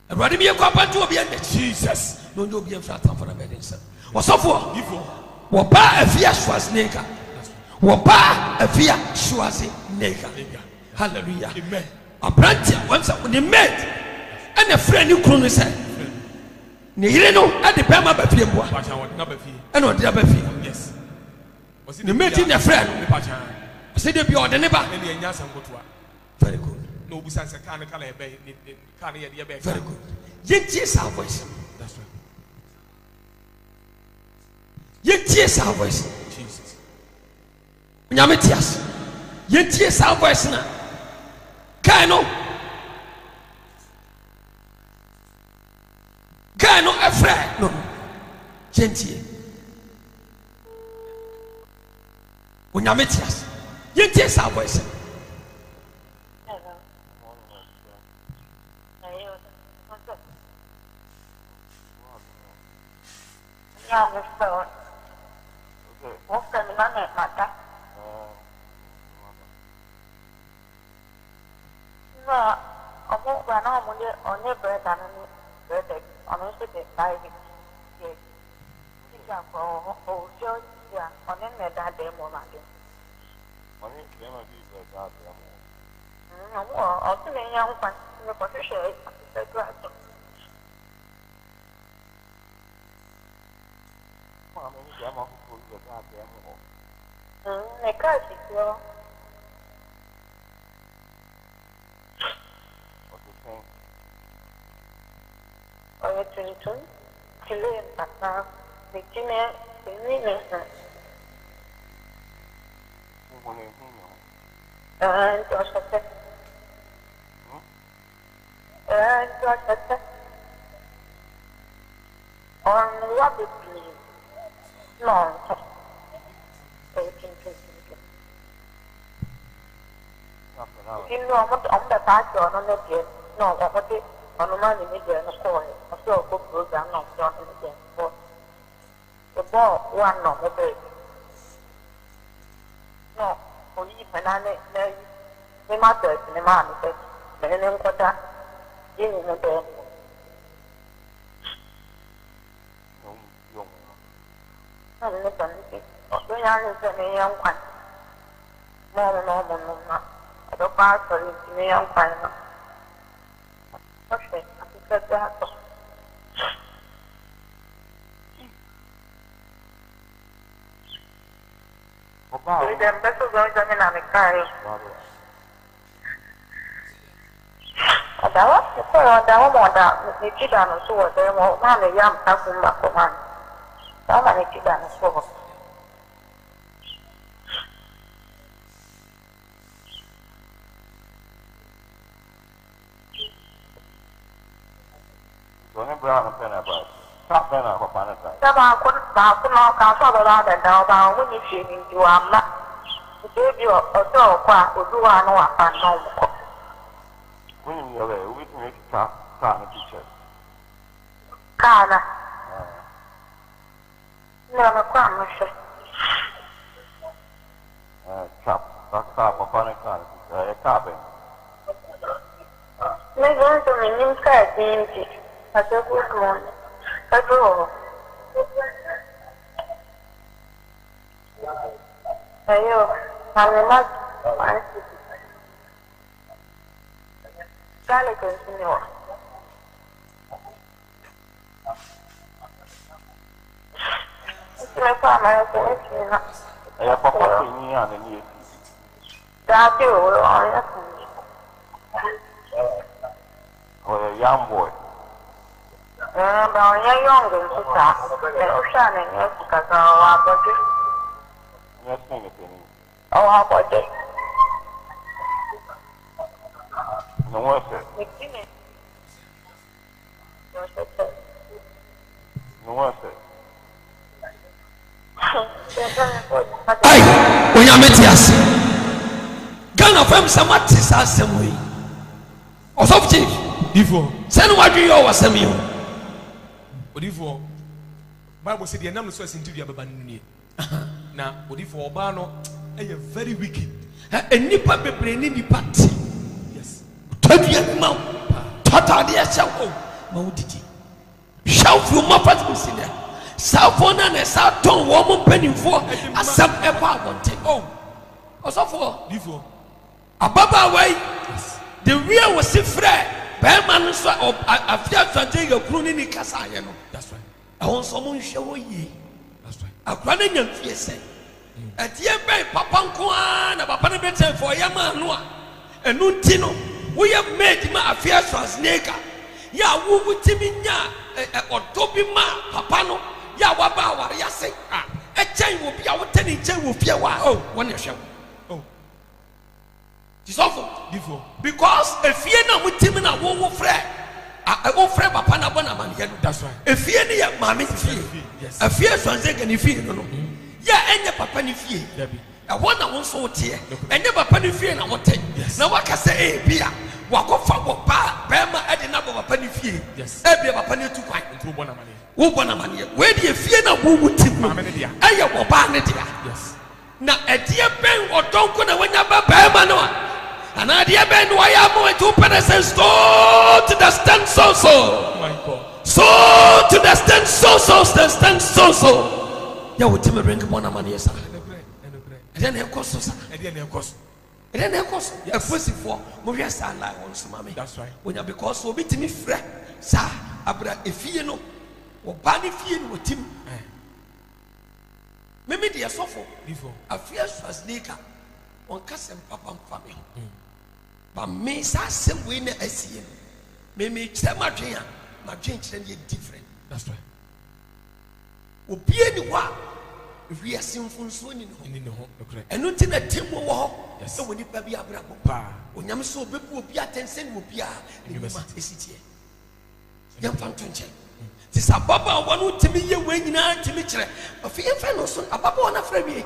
Awurade mi ekɔ apantu obi ande Jesus no nyo obi enfra tamfo na bɛde nsa ɔsɔfo wɔba afia Schwarzenegger wɔba afia Schwarzenegger hallelujah amen abrantia wansa ne mate ɛna frɛ ne kunu no sɛ ne yire no ɛde bɛma ba fie mboa ɛna ɔde aba fie yes ne mate ne frɛ no ɔsɛ de bi ɔde ne ba ɛna anya sankotoa very good no obusan sɛ kan kala ɛbɛ kan yɛ de ɛbɛ very good yɛntie saa voice that's right yɛntie saa voice Jesus nyame tias yɛntie saa voice na guy no ɛfrɛ no yɛntie nyame tias yɛntie saa voice Yeah, Mr. What's the name of that? No, I won't run on your bread and bread on a city by it. Yes. Yeah, for Joe, yeah, on any that demo. On it, there might be that demo. No, I'll see a young one in the position. No. You know, I'm the back door on the gate. No, I'm not on the money media in the corner. I saw a book program not on the game. The ball, one no, the baby. No, for you, and I know the mother in the man said, the name of that, you know, the I'm not going to be a young one. No. I don't pass for it to me. I'm fine. Okay, I said that. We then better go to the car. That was the kid on the sword. There was not a young person back for man. How many kids on the sword? Brown pen about top pen up upon it. I couldn't knock out around and down when you see him to am not. Gave you a dog quack or do I know I know. When you're there, we can make a car teacher. Carna. Never promise. Chop upon a car, a carpet. Maybe I'm inside. I said, good morning. I go. I'm not. Gallagher, senor. My father is a young boy. But I'm young, oh, how about it? No, what's it? No, what's it? Hey, when you're Matthias, Ghana from Samatis Assembly. Or something before. Send what you owe us, Samuel. What if for Bible said the number was into the Ababani. Now, what if for Obano, a very wicked. A nipper be playing in the party. Yes. 20 years now. Tata, dear, shall go. mauditi shout you ma fat misine Safona ne saton woman penny for a sub ever wanted. Oh, also for before Ababa way. The real was si fre Beman so a fear to your pruning in Casayano. That's right. I want someone show ye. That's right. A running young fierce. At the end, Papanquan, a Papanabet for Yamanoa, and Nuntino. We have made him a fierce transnaker. Ya woo with Timinia or Tobima, Papano. Ya waba ya say a chain will be our tenny chain will be a while. Oh, one show. Oh, it's awful before because if you know with Tim and a woman friend, I won't friend Papana Bonaman. That's right. If you near mammy fee, a fierce one second if you know. Yeah, and your papa fee. I want I won't so tear and never penny fee and I want take. Now what can say, Pia? Walk off for Bama at the number of a penny fee. Yes, every penny to quite into one money. Where do you fear now? Who would tip me? I am a barnetia. Yes. Now, a dear Ben or don't go when you're a Bamanoa. And I dear Ben, why am I to penance and so to the stand so. So to the stand so. You would tell me bring one money, sir. And then of course, and then of course. And then of course, a pussy for Maria Sala wants mommy. That's right. When you because so bit me friend, sir, Abra, if you know. Or Banny Fiend with him. Maybe they are so for before a fierce was nigger on cousin papa family. But me, some winner I see him. Maybe tell my dream and yet different. That's right. Will be anyone if we are sinful swimming in the home. And not in a team war. So when it be a bravo, when I'm so big will be a 10 cent will be a university. Young Fantunche. This is a baba one who to me when you are to me. A few fellows, a baba on a frame.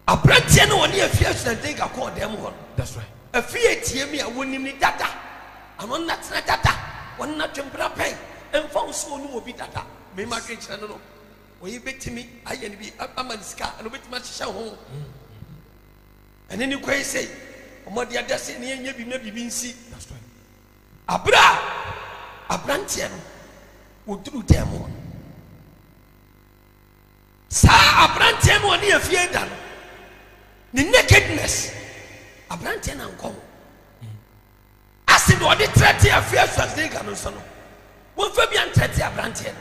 A brand channel on your fears and take a call them one. That's right. A fear tear me a winning data. I'm on that data. One not temper pay and found so no be data. May my great channel. When you bet to me, I can be up a man's car and a bit much show home. And then you can say, what the other say near you maybe being see. That's right. A brand channel. Would do them on. Sir, a brand on near fear done. The nakedness, a brand and come. As it was the 30 affairs as they can also know. One Fabian 30 a brand. And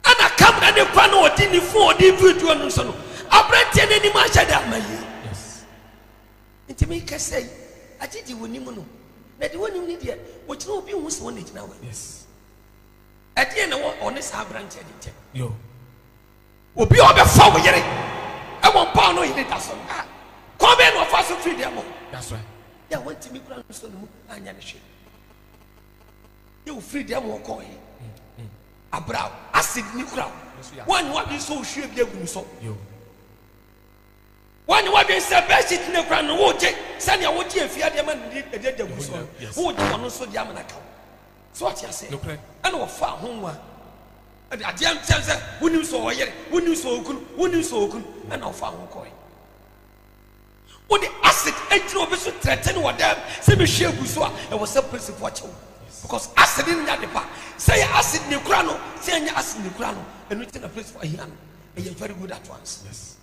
I come and the one or didn't for the video. A brand any match at my year. Yes. And to make us say, I did you when you know that one you need yet, which no be was one now. Yes. At the end of what honest have branch edited. Yo. Will be all the forward. I won't pound no in it. Come in or fast free them. That's right. Yeah, went to me ground so and Yanishi. You free them or coin. A brow, acid new crowd. One what is so sure they will so. You. One what is the best in the ground. Would take Sanya would you fear them and did the dead of so. Would you also the Yamanaka? So what you say? I know far home. And I can't tell them when you saw it, when you saw good, and how far home coin. When the acid ate over so threatened what them, say Michelle Boussois, and was a place of watch. Because acid in that part. Say acid in the crano, say acid in the crano, and return a place for a young. And you're very good at once. Yes.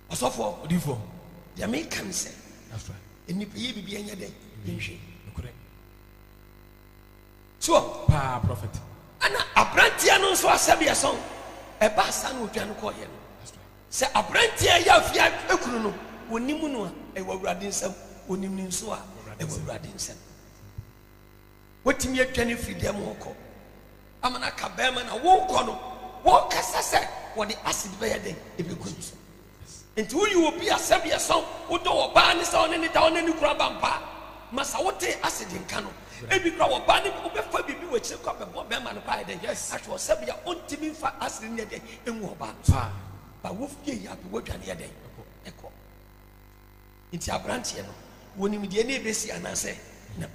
Also for the American say. That's right. And you be any day. So, prophet. And a brantiano so a sabia song. A bassan would call him. Say a brantia yafia ekuno. When Nimunua, a were radding some, when Nimusua, a were radding some. What me a Jenny free them walk. I'm an acabeman, a walk on. Walk as I said, what the acid bear day, if you could. Until you will be a sabia song, who do a ban is on any town and you grab a Masawote acid in Cano. Every crowd banning over for be which up a man by the yes, I was seven your own team for us in the day in war ban. But wolf ye up work an day. Echo. It's a branch, when you meet any basic and I say, no,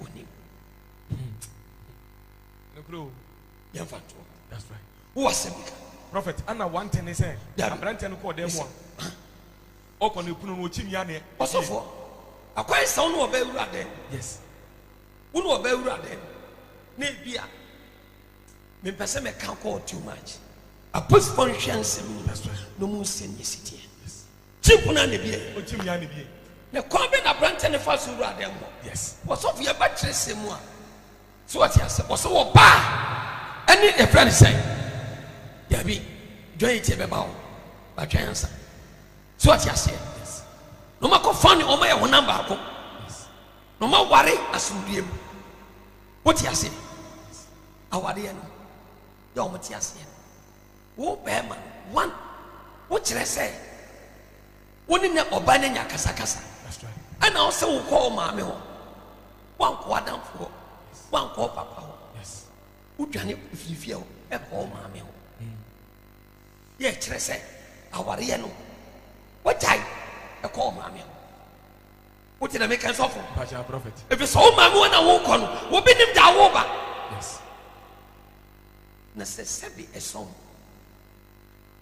that's right. Who was a prophet? Anna one ten is a branch and call them one. Open you put no chimney. Also for a quite sound of a rather. Yes. Uno obewura dem. Na bia. Me pese me kan call too much. A post functions no more senior city. Chip na ne bia. O chim ya ne bia. Na kwa be na brante ne fa so wura dem. Yes. What's of your battery semu a. So what you say? What's what ba? Any a friend say. Ya bi. Join it be ba o. Ba twan answer. So what you say? Yes. No ma ko fani o ma ye ho number ako. Yes. No ma ware asubiem. What you say? Awade no. Ya o mti ase. Wo be ma one. Wo kire say. Woni ne oba ne nya kasa kasa. That's right. Ana o se wo ko ma me ho. Wan ko adamfo. Wan ko papa ho. Yes. Udwane fifie ho e ko ma me ho. Ye kire say aware no. What I call mammy? What did I make us offer? Prophet. If it's all my one, I won't call. What been him down over? Yes. Necessary a song.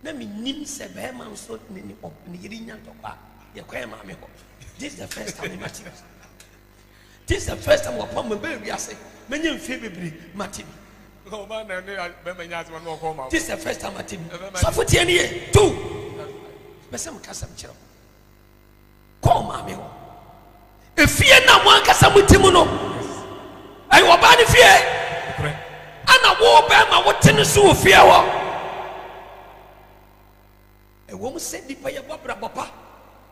Let me name Sebeman so many of Nigerian Topa. This is the first time in my team. This is the first time upon my baby. I say, many in February, Martin. Oh, man, I this is the first time I team. So for 10 years, 2. Mesem kasa mchiro ko maame ho efie na mo ankasa mutimu no ai wo ba ne fie ana wo ba ma wo tene so fie ho e wo mu se dipa ye bobra bopa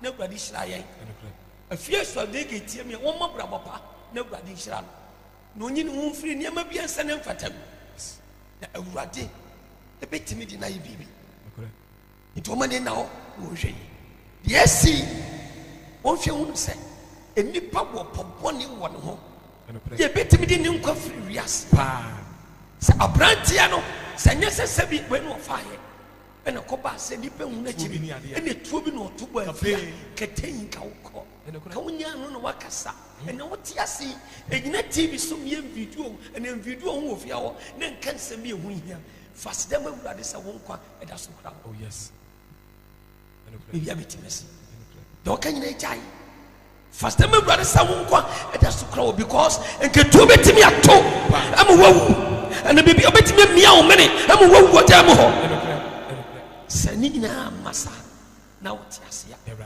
na Awurade hira yen efie so de ke tie me wo mobra bopa na Awurade hira no nyi ne wo mfiri ne ma bia nsa ne mfatam na Awurade e betimi di na yi bibi it woman in now, yes, see, won't you say, a nipper will pop one in one home. You bet me didn't come free, yes, a brantiano, say necessary when we fire, and a copa said, depending and a tubin or two by Katain Kauko, and a Kaunia no Wakasa, and what you see, a net TV some young video, and then video of your then can send me a win here. Fast them that is a wonka, and that's crowd. Oh, yes. Maybe a bit messy. Don't can you die? First time, my brother, someone that's to crow because and get to bet me at all. I'm a woo, and the baby, I bet me meow many. I'm a woo, what I'm a Senina Massa. Now, what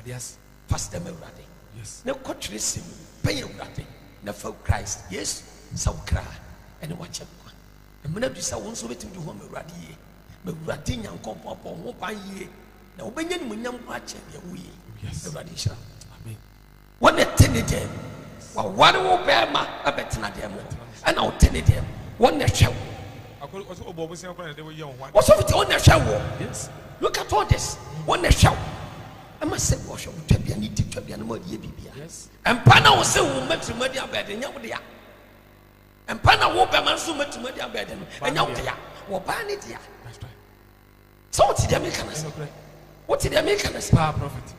yes, first time, my brother. Yes, no coach listen, pay your brother, no folk Christ, yes, so cry and watch him. And when I do so, so waiting to home, my ratting and comp up on 1 year. Now, when you watch it, we yes, one at 10 them. Well, one will bear my a better them, and I'll tell them one that show. What's of it on the shower? Yes, look at all this one that show. I must say, wash up to be a need to be a more yes, and Pana will say, we'll make some money bed and Yamudia. And Pana will be man so much money bed and Yamudia, or Panitia. So, what's the American? What did the Americans power prophet?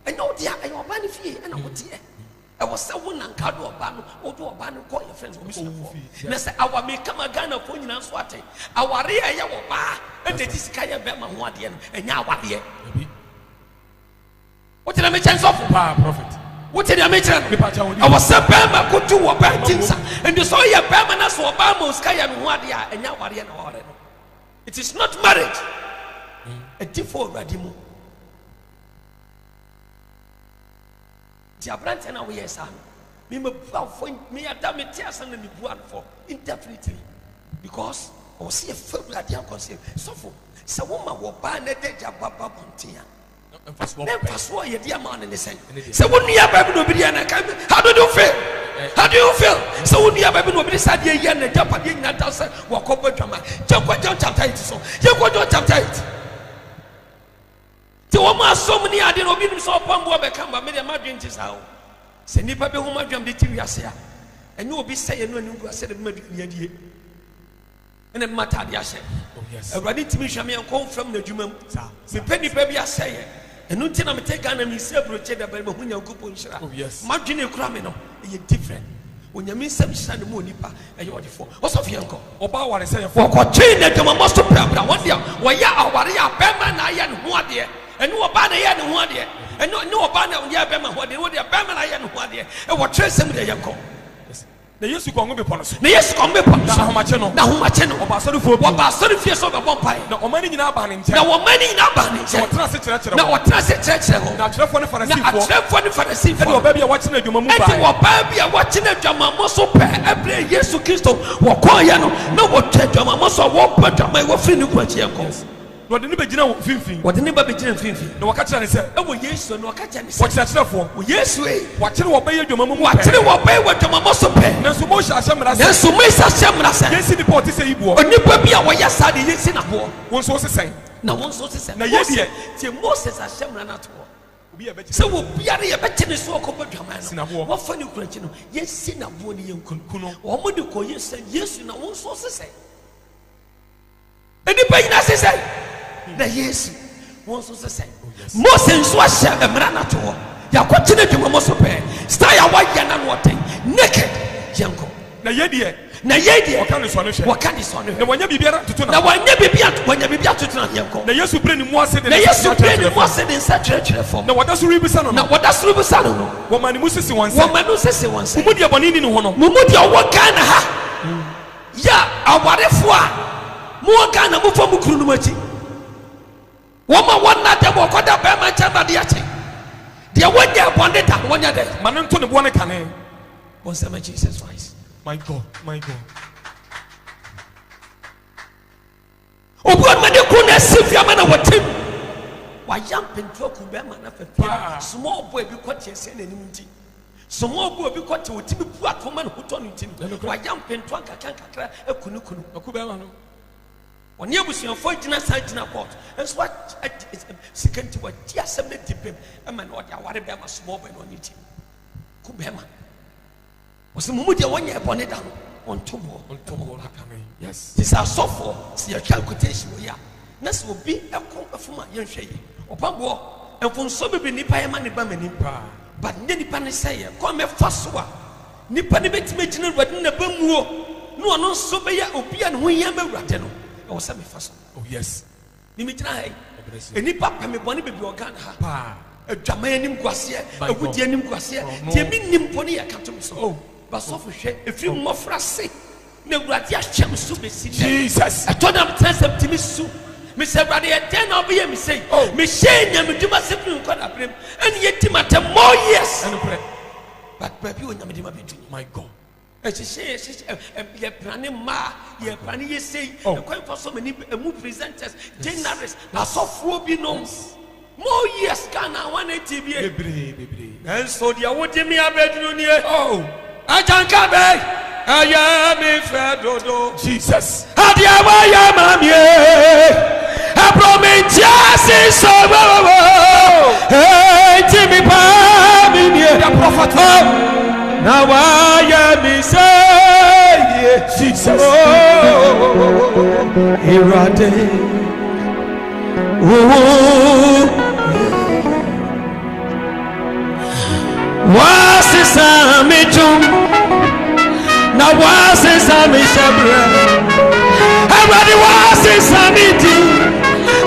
I know dear, I know money fee, and I would hear. I was so one and card or ban or do a ban call your friends. Let's say, our make come a gun of pony and swatting. Our rear yawa bar, and the Discaya Bema Wadian, and now what here? What did I make chance of power prophet? What did I make? I was so Bama could do a bad things, and you saw your Bamanas or Bamos Kaya and Wadia, and now Wadian. It is not marriage. A default radimu. Jabrant and away, son. Me, me, a damn tears and me one for indefinitely because I was here for radiant concept. So for some woman will ban a dead Jabba Bontia. Then pass what your dear man in the same. So when you have Baby Nobidiana, how do you feel? How do you feel? So when you have Baby Nobody said, yeah, and the Japanese not outside, walk over drama. Jump what don't chapter it. So you go to chapter it. So many I didn't know so upon what become by many imagine this how. Send you paper whom I dreamed the TV and you will be saying when you said the and a matter I said. Oh, yes. Ready to me, Shami and come from the Jumum. The penny baby I say, and no time I take on and several cheddar by when you go on. Oh, yes. Margin Cramino, you're different. When you miss some sun, the moon, and you are for. What's of your uncle? About what I say for chain that you must have one year. Why, yeah, Bama, I am one dear. And no banner yet and one year, and no banner on Yabama, what they would have Bama, I am one year, and what trace them the young. na yesu kɔngo be pɔno so na yesu kɔn bɛ pɔn na so ahomakye no na ahomakye no ɔba asɔrefoɔ bi wɔba asɔre fie so ɔbɛbɔ mpae na ɔma no nyinaa ba ne na nkyɛn wɔn ni nyinaa ba ne na nkyɛn ɔtena ase kyerɛkyerɛ na hɔ ɔtena ase kyerɛkyerɛ hɔ na atwerɛfoɔ ne na farisifoɔ atwerɛfoɔ ne ɛne farisifoɔ ɔbaa bi a wɔkyena adwuma mu ɛnti baeɛ wɔbaa bi a wɔkyena adwamammɔ so pɛ ɛberɛ yesu kristo wɔkɔɔyɛ no na wɔtwa adwamammɔ so a wɔpɛ adwaman wɔfiri ne kuakyiɛ nkɔ na ɔde ne bɛgyina wɔ mfimfini wɔde ne ba bɛgyina mfimfini na wɔka kyerɛ ne sɛ ɛwɔ yesu no ɔka kyerɛ ne sɛ wɔkyerɛkyerɛfoɔ wɔ yesu yi wɔakyere wɔbɛyɛ adwuma mu wɔakyere wɔbɛyɛ wɔ adwamammɔ so pɛ nanso mose ahyɛ mmara sɛ nanso moisa hyɛ mmara sɛ yɛnsi nipa a ɔte sɛ yiboɔ onipa bi a wɔyɛ saa de yɛsi naboɔ wo nso wo sesɛn na wɔn nso sesɛ Na yɛ deɛ- tie moses ahyɛ mmara no ato hɔ obi a bɛkyerɛ sɛ obiara yɛbɛkye ne so ɔkɔbɔ dwaman Si no naboɔ. wɔfa ne kurakyi no yɛsi naboɔ no yɛnkuno wɔn de kɔyɛ sɛ yesu na wɔn nso sesɛ nnipa nyinaa sesɛ na yesu wɔn nso sesɛ mose nso ahyɛ mmara no ato hɔ yɛakɔkye ne dwuma mɔ so pɛɛ style a wɔayɛ na no ɔden naked yɛnkɔ na yɛ deɛ na yɛn deɛ wɔka ne sɔ no hwɛ wɔka ne sɔ no na hwɛ wɔnyɛ biribiara toto na na wɔnyɛ biribi atoto na yɛnkɔ na yesu bere ne mu ase de na ne yesu nsa bere ne kyerɛkyerɛ mu fam. ase de nsa kyerɛkyerɛ fam na wɔda so rebisa no na no wɔda soro bisa no no wɔma ne mu sisi wɔn wɔn nsɛm mma no sese wɔn mo nsɛm mu deɛ bɔne ni ne ho no mo mu deɛ ɔwɔ ghana ha yɛ awarefoɔ a mowɔ ghana mofa mo kuru no mu akyi wɔma wɔnna dɛm wɔkɔda bɛrima nkyɛn na de akye deɛ wɔnyɛ bɔne da no wɔnyɛ dɛ ma ne nto ne boɔ ne kane bɔnsɛm jesus christ my god my god obi wɔn ma de kuru na asi fiama na wɔtem wayɛ mpentua kun bɛrima na Paa. fɛfɛ small boy bi kɔ tiɛ sɛ n'anim nti small boy bi kɔ tiɛ otimi pu atoma ne ho tɔ ne ti no wayɛ mpentua nkakra ekunukunu ɔko bɛrima no ɔne abusuafoɔ gyina saa gyina court nso wa sika nti wagye asɛm no di bɛm ɛma na ɔde aware bɛrima small boy na ɔne ti ko bɛrima ɔsɛ mo mu deɛ wɔnyɛ ɛbɔne da no ɔnto boɔ ɔnto boɔ ne kane yes ti sɛ asɔfoɔ sɛ yɛtwa quotation wɔ yi a na sɛ obi ɛkɔ ɛfom a yɛnhwɛ yi ɔpaboɔ mfonso bebree nipa yɛ ma ne ba m'anim paa but nyɛ nipa ne sɛ yɛ kɔn mɛfa so a nipa ne bɛtumi agyina awurade na ba muo na ɔno nso bɛyɛ obi a ne ho hia ma awurade no ɛwɔ sɛ mefa so oh yes mimigyina ha yi Ɔbrɛsi. nipa pɛme bɔne bebree wɔ Ghana ha paa adwaman anim guaseɛ My God. awudie anim guaseɛ Oh, no. deɛ menim mpo ne yɛka to me so Oh. basɔfo hwɛ ɛfiri mmɔfra se na awurade ahyɛm so bɛsi dɛ jesus ɛtɔ na metena sɛ tumi su mesɛ awurade yɛdɛn na wobɛyɛ me sei Oh. mehyɛɛ nyamedwuma sɛ firi nkɔdaberɛm ɛne yɛdi matam more years ɛno korɛ but baabi wɔ nyamedwuma bɛdu my god ɛhyehyɛ yɛprane mmaa yɛprane yɛsei Oh. ɛkwan fa so mani ɛmu presenters generous asɔfoɔ bi nom more years Ghana 180 bie bebree ɛnso deɛ wode me abɛduru nie oh agyanka bɛi ɛyɛ me fɛ dodo jesus adeɛ wɔyɛ ma mie ɛprɔmentia se sɛ enti me paa me nie na wɔyɛ me sɛ jesus Irade wasisa mi tum na wasisa mi shabre everybody wasisa mi di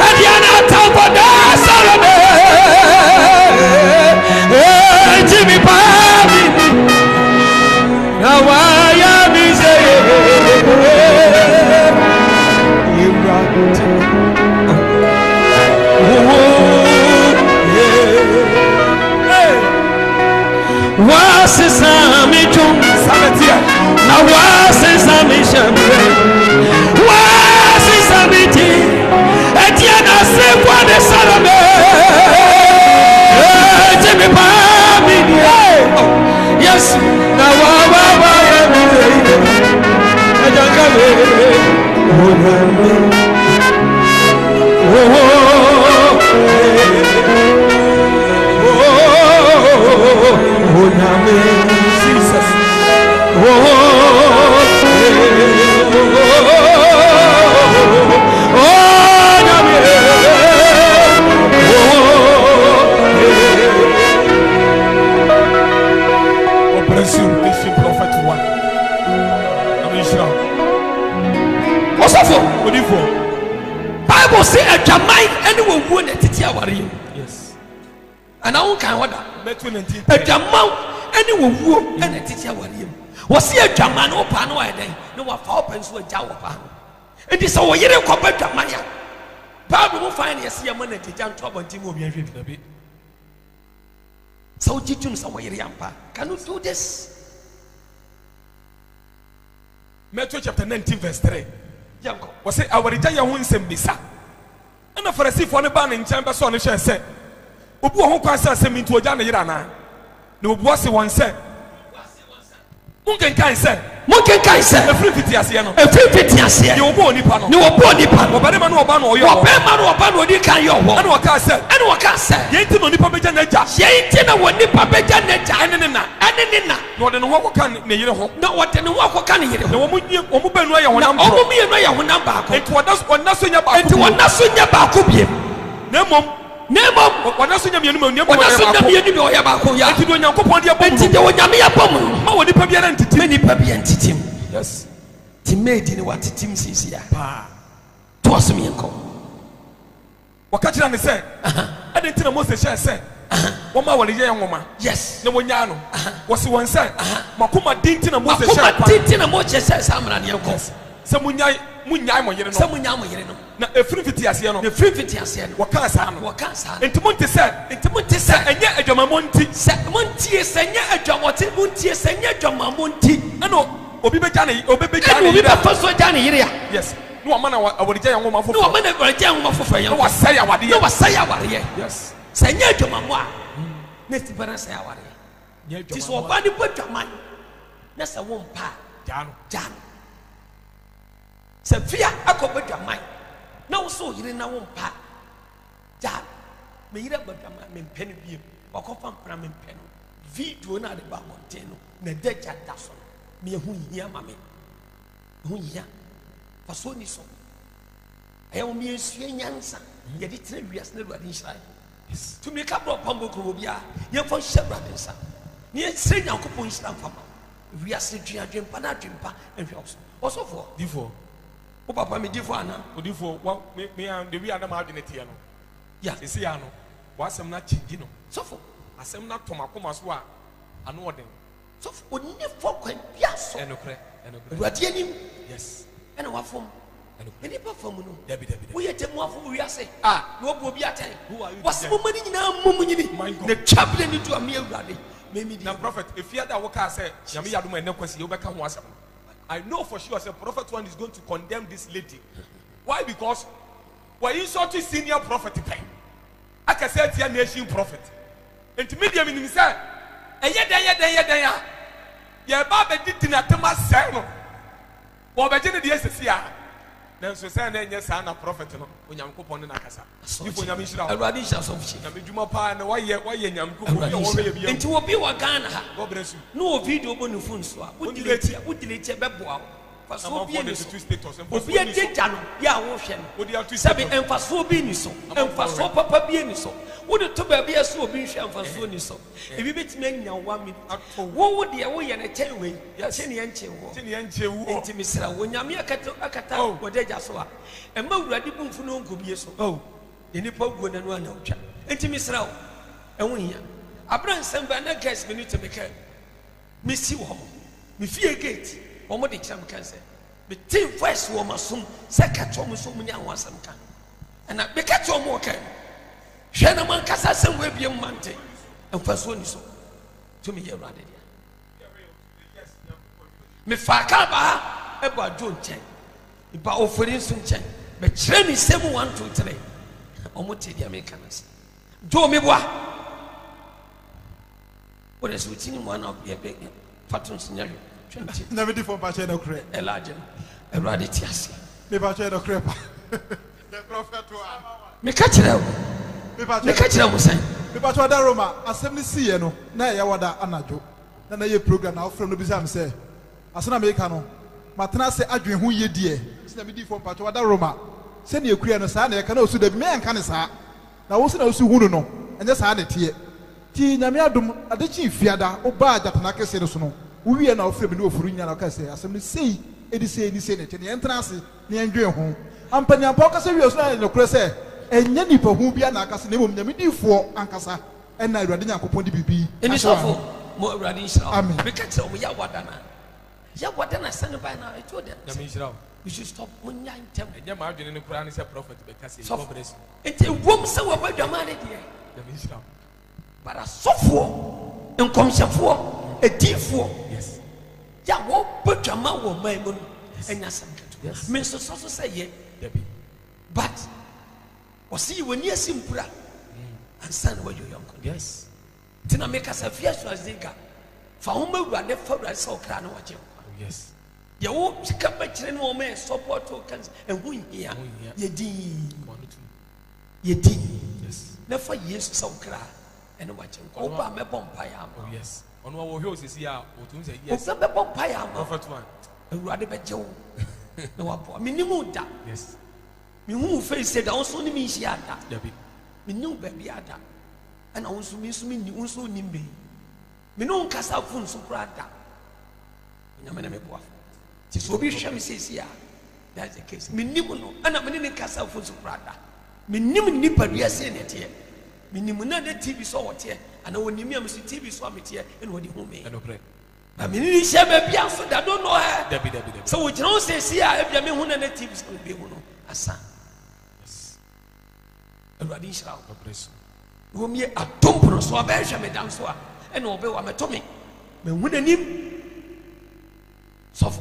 adiana tambo da sarabe Jimmy Pabi na waya mi say wasisami tum sabetia na wasisami shamre wasisami ti etia na se kwa de salame Jimmy Pabi yes na wa ya mi ajangabe jesus ɔbrɛsi efi prophet 1 ɛno nhyira ɔsɔfo odifoɔ bible say adwaman ɛne wɔwuo na ɛtete aware yi yes ana wo kan hɔ da Matthew 19 adwaman ɛne wɔwuo ɛna ɛtete aware yi was here German or Pano, no one for opens with Jawa. It is our year of Jamaya. Bible will find a see a money to jump trouble and Timo be a bit. So teach him somewhere, Yampa. Can you do this? Matthew chapter 19 verse 3. Was it our retire wounds and bisa? And a Pharisee for the ban in chamber son shall say, Ubu who passes him into a Jana Irana. No was one said. Munkin Kai said, Munkin Kai said, a free Pitiasiano, a free Pitiasiano, you were born Nippon, you were born Nippon, or Badman or Bano, your Bama or Bano, you can your one. And what I said, and what I said, Yatin on Nippa Bejaneja, Yatin on Nippa Bejaneja, and not in what can you know, not what in what can you know, no Omuben Raya, one number, it was one nothing about it, one nothing about Kubi. Nemo. Nemo, what else in your minimum? What else in your minimum? If you don't know, how would you be entity? Many puppy entity. Yes. Timid in what Tim sees here. Toss me and come. What Catchan said, I didn't tell Moses said, Wama was a young woman. Yes, no one yano was one said, Makuma didn't know Moses didn't know Moses says, I'm not your cause. Someone na efrifiti asiano the frifiti asiano wakasa entimonte said enye adwamamonti se montie senye adwamote montie senye adwamamonti ano obi beja ne obi faso ja ne yire ya yes no amana awodija ya ngoma fofo no amana awodija ya ngoma fofo ya no wasaya wade yes senye adwamamo a next bara saya wade ti so oba ni bodwaman na se wompa jano se fia akobodwaman na wo yire na wo mpa ja me yire badama me mpene biem wakofa mpra me mpene video na de ba content no na deja daso me hu hia ma me hu hia faso ni so ayo me esue nyansa ye de tire wias na ruade nhira yes to me ka bro pambo kro bia ye fo hye ruade nsa ne esre nyankopon nhira mfama wias duadwempa na adwempa ehwe osofo before o papa me difo ana o difo me and the we adam adwenete no ya sisi ya no wasem na chigi no sofo asem na tomakoma so a ano oden sofo oni fo kwan bia so enokre ruade anim yes ena wafom eni pa fam no dabi wo ye temu afom wiase no obo bi atan wasem mani nyina mumunyini the chaplain ni to am awurade me na prophet efia da wo ka say nyame yadom ene kwasi ye obeka ho asem. I know for sure the prophet one is going to condemn this lady. Why? Because when you saw to senior prophet, I can say to your nation prophet. And to me, I mean, say, yeah, Baba did not tell my son. Or by the SCR. Then so say, yes, I'm a prophet. When I'm coupon in Akasa. If when I'm in a radish of shit, I'm a Jumapa and why you're and to be what Ghana. God bless you. No video on the phone. Would delete Beboa. For so be two status and be a Jano, Ocean. Would you have to say, and for so being so, and for so papa being so. Would it to be a so being sham for so so? If you bet me now 1 minute, what would the away and a 10 way? Yes, any inch, Mr. When Yamia Akata, what they just saw. And Mo ready for no could be so. Oh, in the Pope would and one out. And to Miss Rao, and we here. I bring some banner case minute to make Miss you home. Me fear gate. Omo de cham kan se be team first wo masum second wo so munya wansam kan ana be ka to mo kan hwe na man kasa sem we biem mante emfaso ni so to me ye rade dia me fa ka ba e ba jo nchen e ba ofori so nchen be kire ni sem 1 2 3 omo te dia me kan se jo me boa wo de so tini mo na be fatun sinyalo never did for Pache no crepe. A large eradication. Me Pache no crepe. The prophet one. Me catch it out. Me catch it out, say. Me Pache da Roma. Assembly see no. Na ya wada anajo. Na ye program now from no bizam say. Asana me ka no. Matena say adwen ho ye die. Se na me di for Pache wada Roma. Se na ekura no sa na ye ka na osu da bi me anka ne sa. Na wo se na osu hu no. Enye sa na tie. Ti nyame adom adechi fiada oba ajatana kese no so no. We are now free no furu nya na ka say asem sei edi sei ni sei ne te ne entra ase ne endwe ho ampanya pa ka say we so na no kure say enye nipa hu bia na aka say ne mom nyame difo ankasa enna awurade nyankopon di bibi eni sofo mo awurade inshallah amen be ka tell me ya wadana Yeah, what then I stand by now? I told them. You should stop when you're in temple. Yeah, my in the Quran is a prophet because he's it's a woman so about your money, dear. But a software and commission for a deep for. Yes. Yeah, what put your mouth on my money and yes, Mr. Sosa say, yeah, but or see when you're simple and son where you're young. Yes. Tina make us a fierce as they got. For whom we were the father I saw crown watching. Yes. You won't come back to any moment, support tokens and win here. Ye did. Ye did. Yes. Never years so cry and watching. Oh, I'm a bumpire. Oh, yes. On our hills is here. Yes, I'm a bumpire. Prophet one. A rather bad Joe. No, I mean, you moved that. Yes. You move face said also means she had that. Debbie. Me no baby had that. And also means me also nimby. Me no cast out phone so crowd that. Yamana boy. So be sure me says here. That's the case. Me nimuno. And I'm in cast out phone so crowd that. Me nimu nipa we are saying it here. Me nimuna the TV saw what here. And I will name me TV saw me here and what the home. I mean, you share baby answer that don't know her. Debbie. So we don't say see if you mean one of the TVs will be one. Asa. Yes. A radish out. Oppression. Whom ye a dump so a bear me down so and obey what me told me. Me wouldn't him. So,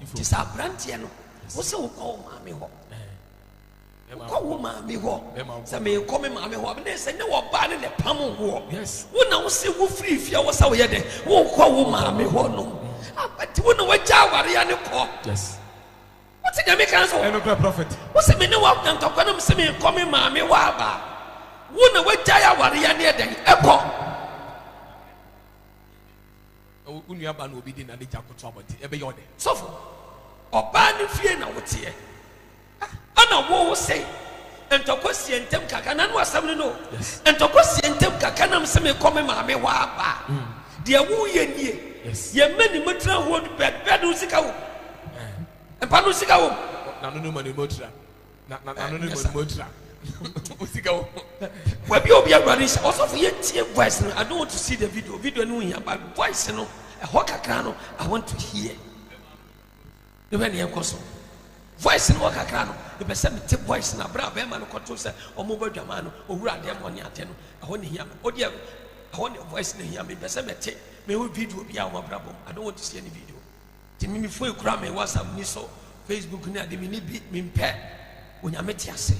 it is our brantiano. What's so called Mammy Hawk? Call Mammy Hawk. Some may call me Mammy Hawk, and they say no bad in the pummel war. Yes. When I was say, who free if you was away there, won't call Mammy Hawk no. But you wouldn't know what Java and call. Yes. What's it, Americans? I'm a prophet. What's it mean? What can talk on some call me Mammy Waba? Wouldn't know what Java near the echo. Unyaba no be din na de jako trouble e be yode sofo oba ne fie na wote ana wo say entokosi entem kaka na no asam no entokosi entem kaka na mse me come ma me wa aba de wo ye nie ye mani motra ho bed no sika wo empa no sika wo na no mani motra na no mani motra sika wo we be obi agware sha osofo ye tie voice no. I don't want to see the video no here, but voice no a hokakra no I want to hear the when you koso voice no hokakra no the person take voice na bra be ma no koto se omo badwama no owura de mo ne ate no ho ne hia odi I want your voice ne hia me person me take me video bi a mo bra bom. I don't want to see any video ti me fo ekura me WhatsApp ni so Facebook ni ade me ni bi me mpe onyame ti ase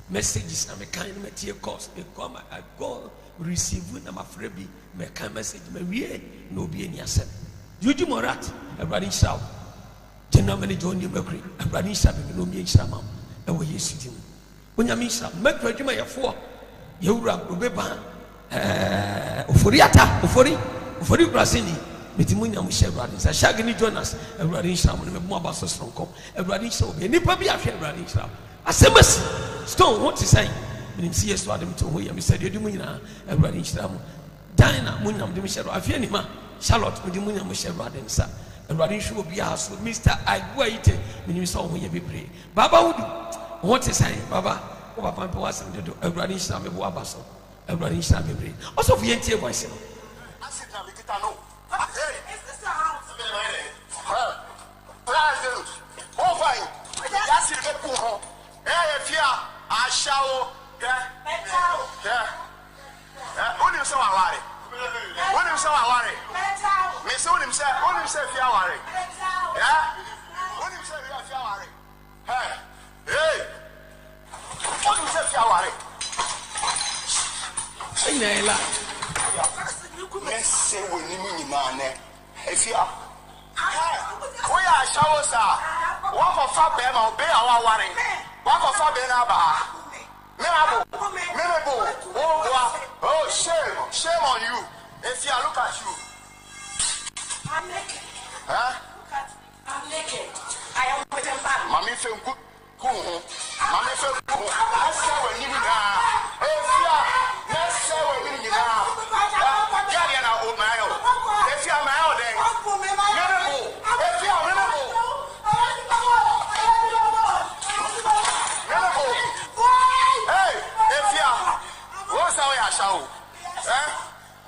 messages na me kind me tie course e come I go receive na mafre bi me kind message me wie no bi eni asem Yuji Morat everybody shout general manager on you mercury everybody shout me no bi enhira ma e wo yesu dim onyame shout make adwuma ye fo ye wura obeba ofori brasini metimunya mo share everybody sa shagini Jonas everybody shout me mo abaso stronko everybody shout be nipa bi ahwe everybody shout asemasi stone what is saying menim see yesu adam to ho ya me said you munyina everybody nhyira mo dina munyam de me share afia ni ma Charlotte me munyam mo share adam sa everybody show be aso Mr. Agwaite menim so ho ya be pray baba wudu what is saying baba o papa pe wasem de do everybody nhyira me bo abaso everybody nhyira be pray also for yentie voice no asita likita no hey is this a house president oh fine that's it be ho eh fia ashawo onim se wa ware me se onim se fia ware onim se fia ware hey onim se fia ware Inela me se woni mu nyina ne efia we ya ashawo sa wa ko fa be ma obe awa ware wa ko fa be na ba Mirable. Oh, shame on you. If you look at you. I'm naked. Huh? I'm naked. I am with a man. Mommy feel good. Mommy feel good. Let's say when you now. If you are, let's say when you now. Get in our old man. If you are my old day. Mirable. If you are mirable.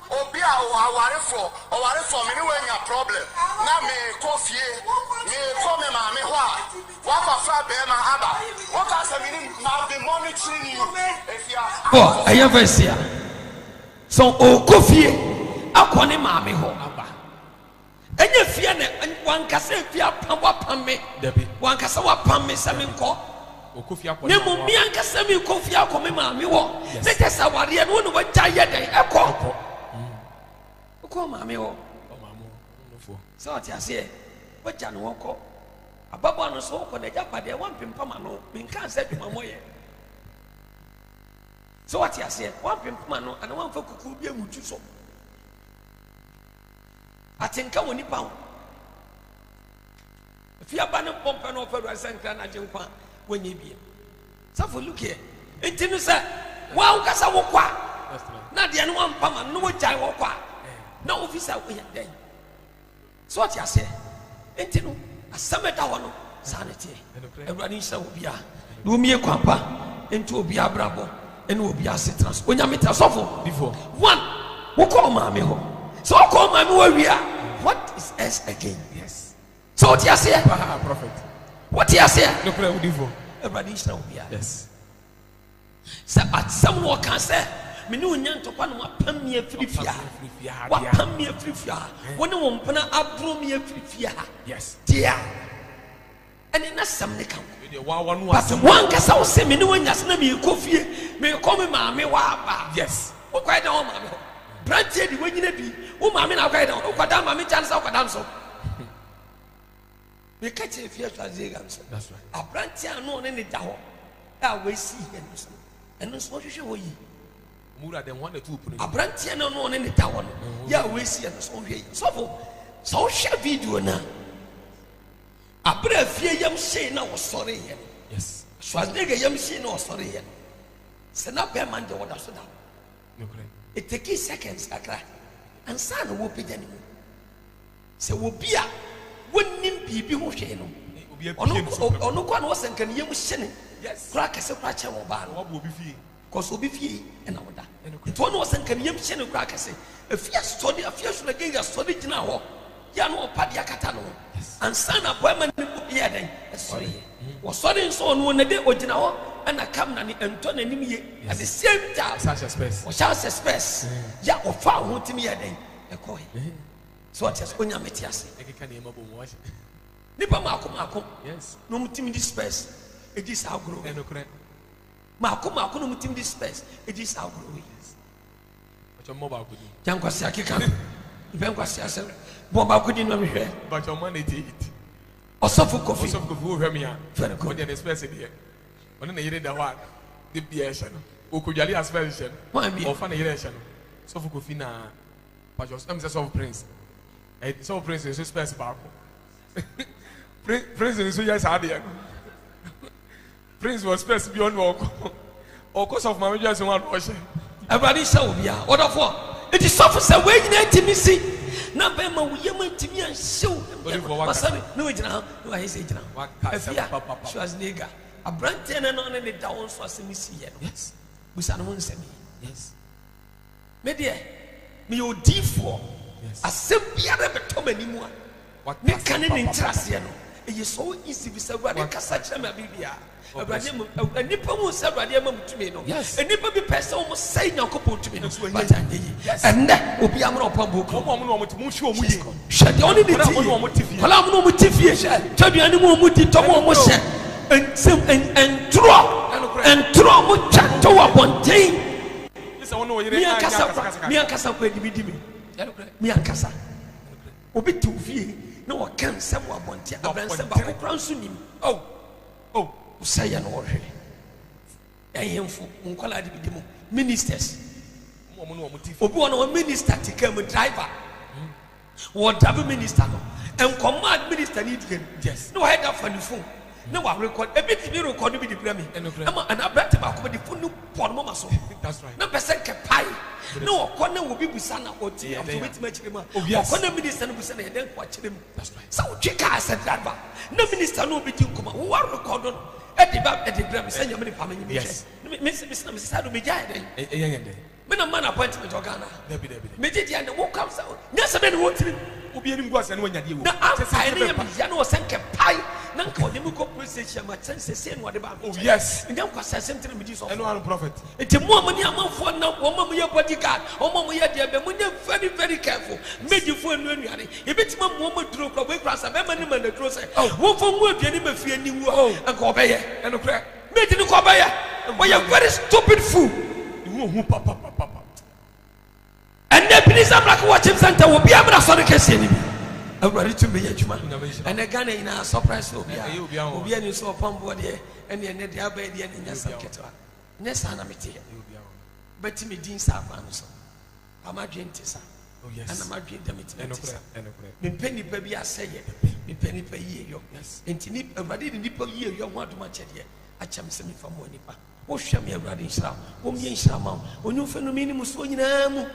Obia o aware for me no anya problem na me kofie Oh, I have a seer. So, oh, coffee, a corny mammy ho. And you fear one can say, fear pump me, one can say what pump me, something called. Nemo Bianca Semi Coffee, I come, mammy. Let us have a real one what tired day. I call mammy. So I say, what Jan Walker. A baba no so for the Japa, they want Pimpamano, being can't say to my moye. So what I say, one Pimpamano and one for Kukubi Mutuso. I think I want pound. If you are banning pump and offer a Sankana Jumpa when you be. So for look here, and Tinu said, wow, Casa Wokwa. Not the one Pama, no Jai Wokwa. No officer we are there. So what I say, and Tinu. Asameta wano sanity. Everybody shall be a Lumia Quampa into Obia Bravo and Obia Citrus. When you meet us awful before one, who call Mammy home. So call Mammy where we are. What is S again? Yes. So what you say, prophet? What you say? No problem with you. Everybody shall be a yes. So at someone can say, Minu Yan to Panama Pamia Frifia. What Pamia Frifia? When you want Pana Abromia Frifia. Yes, dear. And in a some account. But one can say, Minu and Yasnami coffee may call me Mammy Waba. Yes. Oh, quite all, Mammy. Brandy, when you be, oh, Mammy, I'll quite on. Oh, Madame, Mammy, chance of Madame. So we catch a fear to Zigams. That's right. A brandy unknown in the tower. I will see him. And that's what you show ye. Mura then wanted to put a brandy unknown in the tower. Yeah, we see us on here. So shall video now. A breath fear yam say no sorry. Yes. Schwarzenegger yam say no sorry. Send up a man to what I said. It takes seconds, I cry. And son will be anymore. So will be a wouldn't be Shano. Or no one wasn't can you send. Yes, crack as a crack or bar. What will be fee? Cause will be fee and all that. It wasn't can you send a crack as a fear study, a fear should again a study now. Yano Padia Catano. And son of women here then. Sorry. Was sorry so on one day or now. And I come and turn an enemy at the same time. Such a space. Or shall space. Ya or far won't me a day. A coin. So I just when you met us. Nipa Marco. Yes. No mutim this space. It is how grow. Marco no mutim this space. It is how grow. But your mobile could be. Yankwasiaki can. Yankwasiasi. Boba couldn't know me. But your money did it. Also for coffee. Also for coffee. Very good. And especially here. When they did the one, the Biation, who could yell as version, or funny relation. So for Kofina, but your son is a prince. And so prince is a space barco. Prince is so yes, idea. Prince was space beyond walk. Or cause of my just one portion. Everybody shall be out. What for? It is suffers away in intimacy. Now, Bema, we yaman to me and show. No, it's now. No, I say now. What? Schwarzenegger. A brand tenant on any down for a missy. Yes. We said, yes. Media, me you D4. A simple Tom anymore. What can it interest you? It is so easy to say, what I can such a Bibia. A nipper will say, to me. Yes. A nipper be person almost saying your couple to me. And that will be a more public. Shall the only motive. Tell you any more motive to almost and draw much to a pontain. Miancasa, Miancasa. Obi to fee, no one can someone want to have crown soon. Oh, say an order. I am for Uncola ministers. One minister to come a driver. What double minister and command minister need him. Yes, no head up on the phone. No, I record a bit of record with the Grammy. And I brought him up with the phone for Mama. That's right. No person can pie. No, corner will be with Sana or tea of the wit match him. Oh, yes, corner minister will say, then watch him. That's right. So, Chica said that. No minister no be to come. Who are recorded at the Grammy? Send your money for me. Yes, Mr. Sadu be giant. When a man appointment to Ghana, Mediti and who comes out. Yes, I mean, what will be any worse than when you do. I know, send a pie. nanka ɔde me kɔ police station ma kyɛn sɛ no ɔde ba me. Oh yes. Ndem kwasa asɛm tene me di so. ɛno ano prophet. Enti mo amani amanfo na wɔn mo yɛ bodyguard wɔn mo yɛ deɛ bɛ mo nyɛ very very careful medifo enu anuane ebetima mo mo duro kɔ we krasa bɛ ma ne ma na duro sɛ wɔn fɔ mo aduane ma fie ni wu anka ɔbɛyɛ ɛno korɛ. medi ni kɔ ɔbɛyɛ wɔyɛ very stupid fool. Hu papa. ɛnɛ Ebenezer Miracle Worship Center wɔ bi amuna sɔre kɛseɛ ni bi awurade tun bɛ yɛ adwuma ɛnɛ Ghana nyinaa surprise obi a ni so ɔpɔn bɔ deɛ ɛne ɛnɛ deɛ abɛɛ deɛ ne nya sam ketewa nyɛ saa na mete yɛ bɛti me din saa kwan no so amadwe nte sa ɛna madwe dɛm ti nte sa mempɛ nipa bi asɛ yɛ mempɛ nipa yie yɔ enti ni awurade ne nipa yie yɔ ho adom akyɛdeɛ akyɛm sɛ mefa mo nipa wohwɛ me awurade nhyira wo wɔmmyɛ nhyira ma wo ɔnwo fɛ no me ne mu so nyinaa mu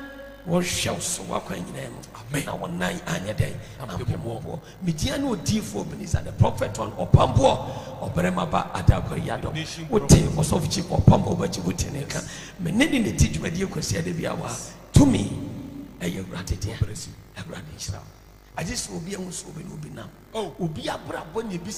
wɔhwɛ wo so wakwan nyinaa mu na wɔnan anyɛ dɛn ampɛmɔboɔ media ne odiifoɔ Ebenezer the prophet on ɔpamboɔ ɔbarima ba adakɔ yadɔ wote ɔsɔfo chief ɔpamboɔ bɛkyi wote ne ka mene ne ti dwumadie kɔsia da bi a wɔ a tumi ɛyɛ awurade deɛ awurade nhyira wo agye sɛ obi ahu sɛ obi ne obi nam obi abrabɔ ne bi